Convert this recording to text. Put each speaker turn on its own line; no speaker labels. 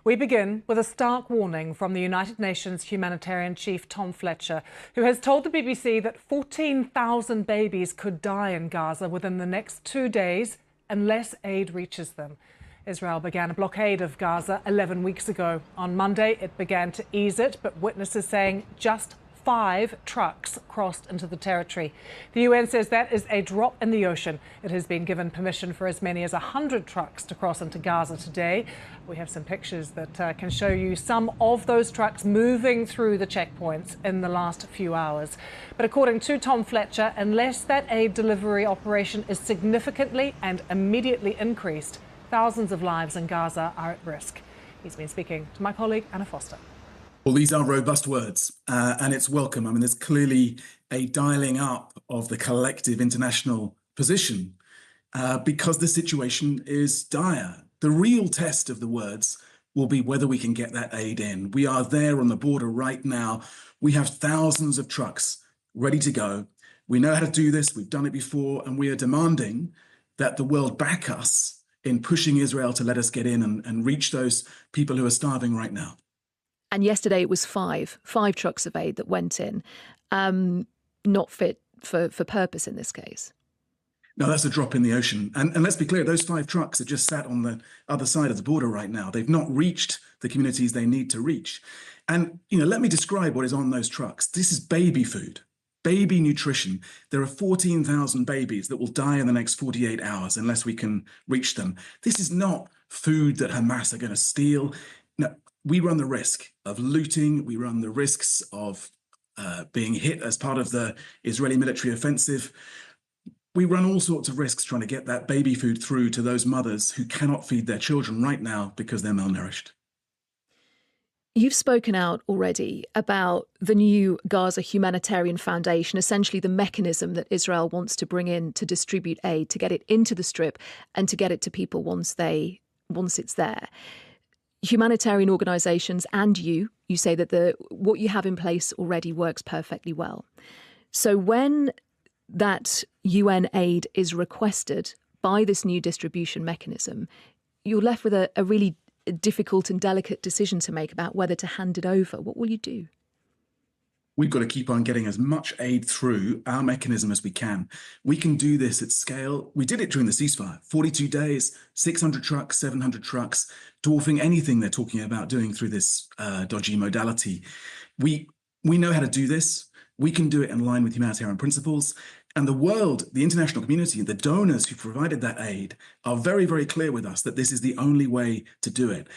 We begin with a stark warning from the United Nations humanitarian chief Tom Fletcher, who has told the BBC that 14,000 babies could die in Gaza within the next 2 days unless aid reaches them. Israel began a blockade of Gaza 11 weeks ago. On Monday, it began to ease it, but witnesses saying just 5 trucks crossed into the territory. The UN says that is a drop in the ocean. It has been given permission for as many as 100 trucks to cross into Gaza today. We have some pictures that can show you some of those trucks moving through the checkpoints in the last few hours. But according to Tom Fletcher, unless that aid delivery operation is significantly and immediately increased, thousands of lives in Gaza are at risk. He's been speaking to my colleague Anna Foster.
Well, these are robust words, and it's welcome. I mean, there's clearly a dialing up of the collective international position because the situation is dire. The real test of the words will be whether we can get that aid in. We are there on the border right now. We have thousands of trucks ready to go. We know how to do this. We've done it before, and we are demanding that the world back us in pushing Israel to let us get in and reach those people who are starving right now.
And yesterday it was five trucks of aid that went in, not fit for purpose in this case.
No, that's a drop in the ocean. And let's be clear, those 5 trucks are just sat on the other side of the border right now. They've not reached the communities they need to reach. And, let me describe what is on those trucks. This is baby food, baby nutrition. There are 14,000 babies that will die in the next 48 hours unless we can reach them. This is not food that Hamas are going to steal. No, we run the risk of looting. We run the risks of being hit as part of the Israeli military offensive. We run all sorts of risks trying to get that baby food through to those mothers who cannot feed their children right now because they're malnourished.
You've spoken out already about the new Gaza Humanitarian Foundation, essentially the mechanism that Israel wants to bring in to distribute aid, to get it into the Strip and to get it to people once it's there. Humanitarian organisations and you say that what you have in place already works perfectly well. So when that UN aid is requested by this new distribution mechanism, you're left with a really difficult and delicate decision to make about whether to hand it over. What will you do?
We've got to keep on getting as much aid through our mechanism as we can. We can do this at scale. We did it during the ceasefire, 42 days, 600 trucks, 700 trucks, dwarfing anything they're talking about doing through this dodgy modality. We know how to do this. We can do it in line with humanitarian principles. And the world, the international community, the donors who provided that aid are very, very clear with us that this is the only way to do it.